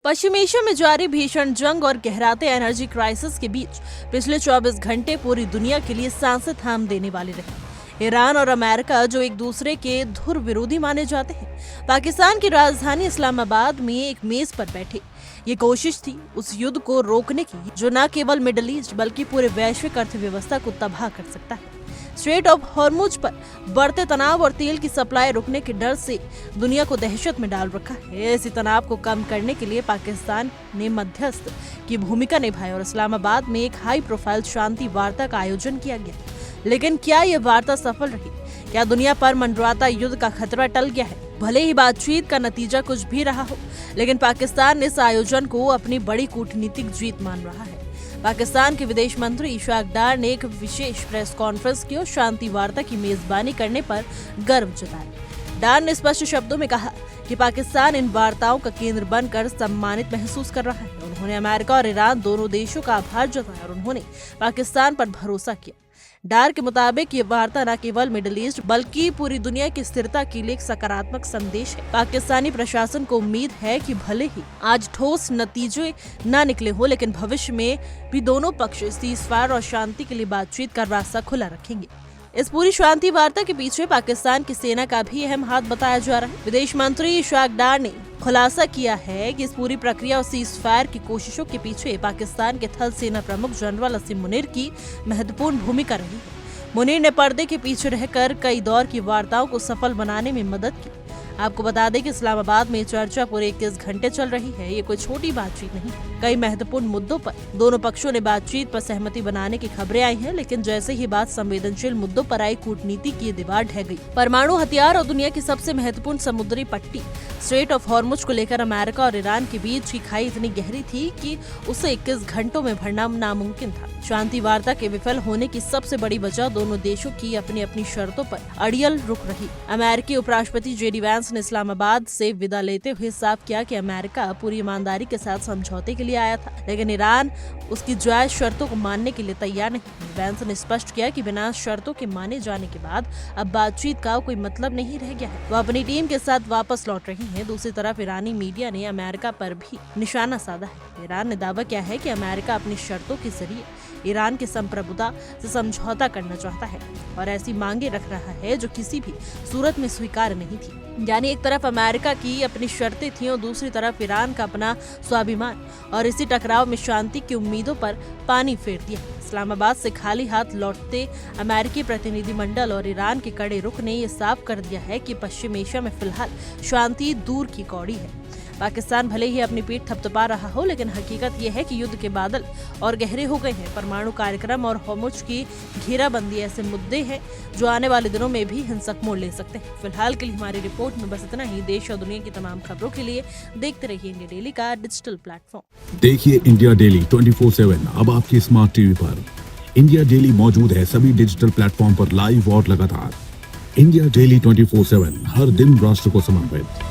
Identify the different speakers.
Speaker 1: पश्चिम Asia में जारी भीषण जंग और गहराते एनर्जी क्राइसिस के बीच पिछले 24 घंटे पूरी दुनिया के लिए सांसें थाम देने वाले रहे। ईरान और अमेरिका, जो एक दूसरे के धुर विरोधी माने जाते हैं, पाकिस्तान की राजधानी इस्लामाबाद में एक मेज पर बैठे। ये कोशिश थी उस युद्ध को रोकने की जो न केवल मिडिल ईस्ट बल्कि पूरे वैश्विक अर्थव्यवस्था को तबाह कर सकता है। स्ट्रेट ऑफ हॉर्मुज पर बढ़ते तनाव और तेल की सप्लाई रुकने के डर से दुनिया को दहशत में डाल रखा है। इसी तनाव को कम करने के लिए पाकिस्तान ने मध्यस्थ की भूमिका निभाई और इस्लामाबाद में एक हाई प्रोफाइल शांति वार्ता का आयोजन किया गया। लेकिन क्या ये वार्ता सफल रही? क्या दुनिया पर मंडराता युद्ध का खतरा टल गया है? भले ही बातचीत का नतीजा कुछ भी रहा हो, लेकिन पाकिस्तान इस आयोजन को अपनी बड़ी कूटनीतिक जीत मान रहा है। पाकिस्तान के विदेश मंत्री इशाक डार ने एक विशेष प्रेस कॉन्फ्रेंस की और शांति वार्ता की मेजबानी करने पर गर्व जताया। डार ने स्पष्ट शब्दों में कहा कि पाकिस्तान इन वार्ताओं का केंद्र बनकर सम्मानित महसूस कर रहा है। उन्होंने अमेरिका और ईरान दोनों देशों का आभार जताया और उन्होंने पाकिस्तान पर भरोसा किया। डार के मुताबिक ये वार्ता न केवल मिडिल ईस्ट बल्कि पूरी दुनिया की स्थिरता के लिए एक सकारात्मक संदेश है। पाकिस्तानी प्रशासन को उम्मीद है कि भले ही आज ठोस नतीजे न निकले हो, लेकिन भविष्य में भी दोनों पक्ष सीज़फायर और शांति के लिए बातचीत का रास्ता खुला रखेंगे। इस पूरी शांति वार्ता के पीछे पाकिस्तान की सेना का भी अहम हाथ बताया जा रहा है। विदेश मंत्री इशाक डार ने खुलासा किया है कि इस पूरी प्रक्रिया और सीज़फायर की कोशिशों के पीछे पाकिस्तान के थल सेना प्रमुख जनरल असीम मुनीर की महत्वपूर्ण भूमिका रही है। मुनीर ने पर्दे के पीछे रहकर कई दौर की वार्ताओं को सफल बनाने में मदद की। आपको बता दें कि इस्लामाबाद में चर्चा पूरे 21 घंटे चल रही है। ये कोई छोटी बातचीत नहीं है। कई महत्वपूर्ण मुद्दों पर दोनों पक्षों ने बातचीत पर सहमति बनाने की खबरें आई हैं, लेकिन जैसे ही बात संवेदनशील मुद्दों पर आई, कूटनीति की दीवार ढह गई। परमाणु हथियार और दुनिया की सबसे महत्वपूर्ण समुद्री पट्टी स्ट्रेट ऑफ हॉर्मुज को लेकर अमेरिका और ईरान के बीच की खाई इतनी गहरी थी कि उसे 21 घंटों में भरना नामुमकिन था। शांति वार्ता के विफल होने की सबसे बड़ी वजह दोनों देशों की अपनी अपनी शर्तों पर अड़ियल रुक रही। अमेरिकी उपराष्ट्रपति जेडी वैंस ने इस्लामाबाद से विदा लेते हुए साफ किया कि अमेरिका पूरी ईमानदारी के साथ समझौते के लिए आया था, लेकिन ईरान उसकी जायज शर्तों को मानने के लिए तैयार नहीं। वैंस ने स्पष्ट किया कि बिना शर्तों के माने जाने के बाद अब बातचीत का कोई मतलब नहीं रह गया है। वो अपनी टीम के साथ वापस लौट रही है। दूसरी तरफ ईरानी मीडिया ने अमेरिका पर भी निशाना साधा है। ईरान ने दावा किया है कि अमेरिका अपनी शर्तों के जरिए ईरान की संप्रभुता से समझौता करना चाहता है और ऐसी मांगे रख रहा है जो किसी भी सूरत में स्वीकार्य नहीं थी। यानी एक तरफ अमेरिका की अपनी शर्तें थीं और दूसरी तरफ ईरान का अपना स्वाभिमान, और इसी टकराव में शांति की उम्मीदों पर पानी फेर दिया। इस्लामाबाद से खाली हाथ लौटते अमेरिकी प्रतिनिधिमंडल और ईरान के कड़े रुख ने ये साफ कर दिया है कि पश्चिम एशिया में फिलहाल शांति दूर की कौड़ी है। पाकिस्तान भले ही अपनी पीठ थपथपा रहा हो, लेकिन हकीकत यह है कि युद्ध के बादल और गहरे हो गए हैं। परमाणु कार्यक्रम और हॉर्मुज की घेराबंदी ऐसे मुद्दे हैं जो आने वाले दिनों में भी हिंसक मोड़ ले सकते हैं। फिलहाल के लिए हमारी रिपोर्ट में बस इतना ही। देश और दुनिया की तमाम खबरों के लिए देखते रहिए इंडिया डेली का डिजिटल प्लेटफॉर्म।
Speaker 2: देखिए इंडिया डेली 24/7 अब आपकी स्मार्ट टीवी पर। इंडिया डेली मौजूद है सभी डिजिटल प्लेटफॉर्म पर लाइव और लगातार। इंडिया डेली 24/7 हर दिन राष्ट्र को समर्पित।